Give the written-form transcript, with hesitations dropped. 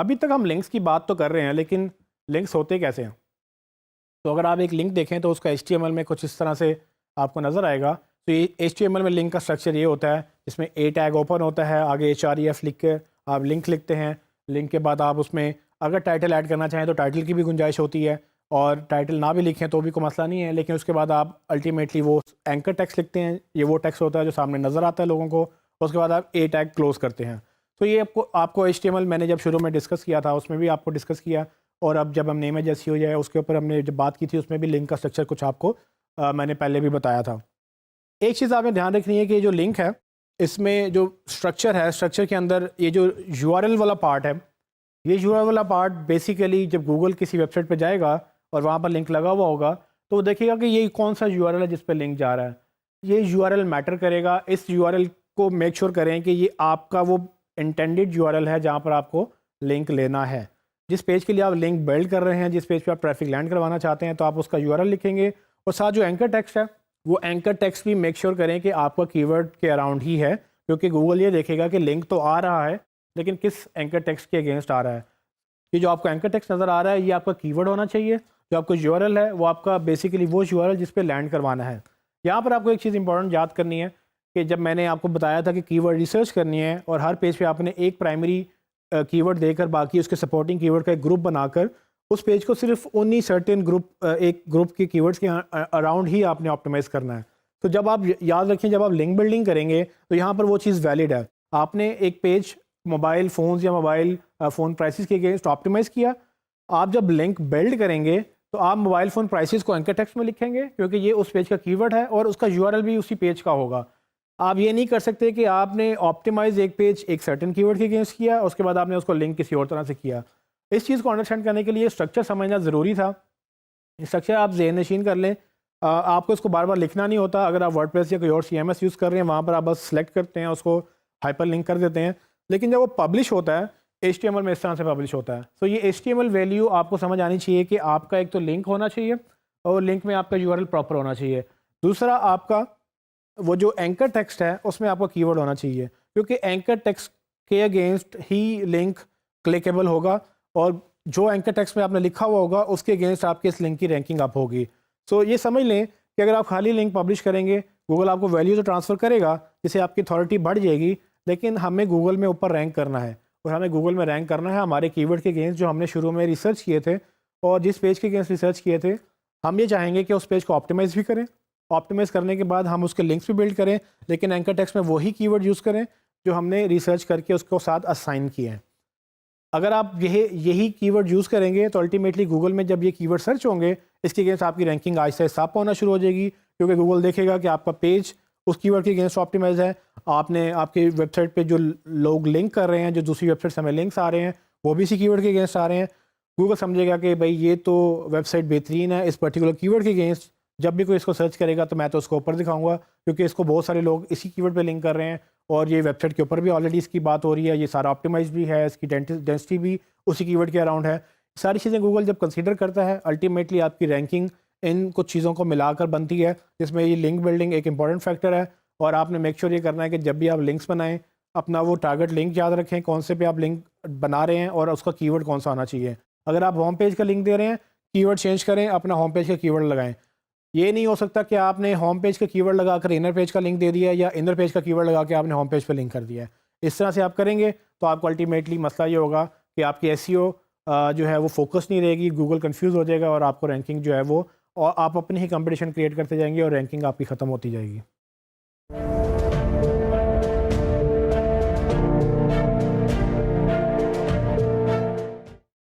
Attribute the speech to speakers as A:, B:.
A: अभी तक हम लिंक्स की बात तो कर रहे हैं, लेकिन लिंक्स होते कैसे हैं? तो अगर आप एक लिंक देखें तो उसका HTML में कुछ इस तरह से आपको नज़र आएगा। तो ये HTML में लिंक का स्ट्रक्चर ये होता है, जिसमें ए टैग ओपन होता है, आगे href लिख के आप लिंक लिखते हैं। लिंक के बाद आप उसमें अगर टाइटल ऐड करना चाहें तो टाइटल की भी गुंजाइश होती है, और टाइटल ना भी लिखें तो भी कोई मसला नहीं है। लेकिन उसके बाद आप अल्टीमेटली वो एंकर टेक्स्ट लिखते हैं, ये वो टेक्स्ट होता है जो सामने नज़र आता है लोगों को। उसके बाद आप ए टैग क्लोज करते हैं। तो ये आपको HTML मैंने जब शुरू में डिस्कस किया था उसमें भी आपको डिस्कस किया, और अब जब हमने इमेज SEO जाए उसके ऊपर हमने जब बात की थी उसमें भी लिंक का स्ट्रक्चर कुछ आपको मैंने पहले भी बताया था। एक चीज़ आपने ध्यान रखनी है कि जो लिंक है इसमें जो स्ट्रक्चर है, स्ट्रक्चर के अंदर ये जो URL वाला पार्ट है, ये URL वाला पार्ट बेसिकली जब गूगल किसी वेबसाइट पर जाएगा और वहाँ पर लिंक लगा हुआ होगा तो वो देखेगा कि ये कौन सा URL है जिस पर लिंक जा रहा है। ये URL मैटर करेगा। इस URL को मेक श्योर करें कि ये आपका वो इंटेंडेड URL है जहाँ पर आपको लिंक लेना है। जिस पेज के लिए आप लिंक बिल्ड कर रहे हैं, जिस पेज पे आप ट्रैफिक लैंड करवाना चाहते हैं, तो आप उसका URL लिखेंगे, और साथ जो एंकर टेक्स्ट है वो एंकर टेक्स्ट भी मेक श्योर करें कि आपका कीवर्ड के अराउंड ही है, क्योंकि गूगल ये देखेगा कि लिंक तो आ रहा है लेकिन किस एंकर टेक्स्ट के अगेंस्ट आ रहा है। ये जो आपको एंकर टेक्स्ट नज़र आ रहा है ये आपका कीवर्ड होना चाहिए, जो आपको URL है वो आपका बेसिकली वो URL जिस पे लैंड करवाना है। यहाँ पर आपको एक चीज़ इंपॉर्टेंट याद करनी है कि जब मैंने आपको बताया था कि कीवर्ड रिसर्च करनी है और हर पेज पे आपने एक प्राइमरी कीवर्ड देकर बाकी उसके सपोर्टिंग कीवर्ड का एक ग्रुप बनाकर उस पेज को सिर्फ उन्हीं सर्टेन एक ग्रुप के कीवर्ड्स के अराउंड ही आपने ऑप्टिमाइज़ करना है। तो जब आप याद रखें, जब आप लिंक बिल्डिंग करेंगे तो यहाँ पर वो चीज़ वैलिड है। आपने एक पेज मोबाइल फ़ोन्स या मोबाइल फ़ोन प्राइसेस के अगेंस्ट ऑप्टिमाइज़ किया। आप जब लिंक बिल्ड करेंगे तो आप मोबाइल फ़ोन प्राइसेस को एंकर टेक्स्ट में लिखेंगे, क्योंकि ये उस पेज का कीवर्ड है और उसका URL भी उसी पेज का होगा। आप ये नहीं कर सकते कि आपने ऑप्टिमाइज एक पेज एक सर्टेन कीवर्ड के अगेंस्ट किया, उसके बाद आपने उसको लिंक किसी और तरह से किया। इस चीज़ को अंडरस्टैंड करने के लिए स्ट्रक्चर समझना ज़रूरी था। स्ट्रक्चर आप ज़हन नशीन कर लें। आपको इसको बार बार लिखना नहीं होता। अगर आप वर्डप्रेस या कोई और CMS यूज़ कर रहे हैं वहाँ पर आप बस सेलेक्ट करते हैं, उसको हाइपर लिंक कर देते हैं। लेकिन जब वो पब्लिश होता है HTML में इस तरह से पब्लिश होता है, तो ये HTML वैल्यू आपको समझ आनी चाहिए कि आपका एक तो लिंक होना चाहिए और लिंक में आपका URL प्रॉपर होना चाहिए। दूसरा, आपका वो जो एंकर टेक्स्ट है उसमें आपका कीवर्ड होना चाहिए, क्योंकि एंकर टेक्स्ट के अगेंस्ट ही लिंक क्लिकेबल होगा, और जो एंकर टेक्स्ट में आपने लिखा हुआ होगा उसके अगेंस्ट आपके इस लिंक की रैंकिंग अप होगी। सो ये समझ लें कि अगर आप खाली लिंक पब्लिश करेंगे गूगल आपको वैल्यू तो ट्रांसफ़र करेगा जिससे आपकी अथॉरिटी बढ़ जाएगी, लेकिन हमें गूगल में ऊपर रैंक करना है, और हमें गूगल में रैंक करना है हमारे कीवर्ड के अगेंस्ट जो हमने शुरू में रिसर्च किए थे, और जिस पेज के अगेंस्ट रिसर्च किए थे हम ये चाहेंगे कि उस पेज को ऑप्टिमाइज़ भी करें। ऑप्टिमाइज़ करने के बाद हम उसके लिंक्स भी बिल्ड करें, लेकिन एंकर टेक्स्ट में वही कीवर्ड यूज़ करें जो हमने रिसर्च करके उसको साथ असाइन किए हैं। अगर आप यही कीवर्ड यूज़ करेंगे तो अल्टीमेटली गूगल में जब ये कीवर्ड सर्च होंगे इसके अगेंस्ट आपकी रैंकिंग आहिस्ता आहिस्ता अप होना शुरू हो जाएगी, क्योंकि गूगल देखेगा कि आपका पेज उस कीवर्ड के अगेंस्ट ऑप्टिमाइज है। आपने आपके वेबसाइट पे जो लोग लिंक कर रहे हैं, जो दूसरी वेबसाइट से हमें लिंक्स आ रहे हैं वो भी इसी कीवर्ड के अगेंस्ट आ रहे हैं। गूगल समझेगा कि भाई ये तो वेबसाइट बेहतरीन है, इस पर्टिकुलर कीवर्ड के अगेंस्ट जब भी कोई इसको सर्च करेगा तो मैं तो उसको ऊपर दिखाऊंगा, क्योंकि इसको बहुत सारे लोग इसी कीवर्ड पे लिंक कर रहे हैं और ये वेबसाइट के ऊपर भी ऑलरेडी इसकी बात हो रही है, ये सारा ऑप्टिमाइज भी है, इसकी डेंसिटी भी उसी कीवर्ड के अराउंड है। सारी चीज़ें गूगल जब कंसीडर करता है अल्टीमेटली आपकी रैंकिंग इन कुछ चीज़ों को मिलाकर बनती है, जिसमें ये लिंक बिल्डिंग एक इंपॉर्टेंट फैक्टर है। और आपने मेक श्योर ये करना है कि जब भी आप लिंक्स बनाएं अपना वो टारगेट लिंक याद रखें, कौन से पे आप लिंक बना रहे हैं और उसका कीवर्ड कौन सा होना चाहिए। अगर आप होम पेज का लिंक दे रहे हैं कीवर्ड चेंज करें, अपना होम पेज का कीवर्ड लगाएं। ये नहीं हो सकता कि आपने होम पेज का कीवर्ड लगाकर इनर पेज का लिंक दे दिया या इनर पेज का कीवर्ड लगा के आपने होम पेज पे लिंक कर दिया है। इस तरह से आप करेंगे तो आपको अल्टीमेटली मसला ये होगा कि आपकी एसईओ जो है वो फोकस नहीं रहेगी, गूगल कंफ्यूज हो जाएगा और आपको रैंकिंग जो है वो, और आप अपनी ही कंपटीशन क्रिएट करते जाएंगे और रैंकिंग आपकी ख़त्म होती जाएगी।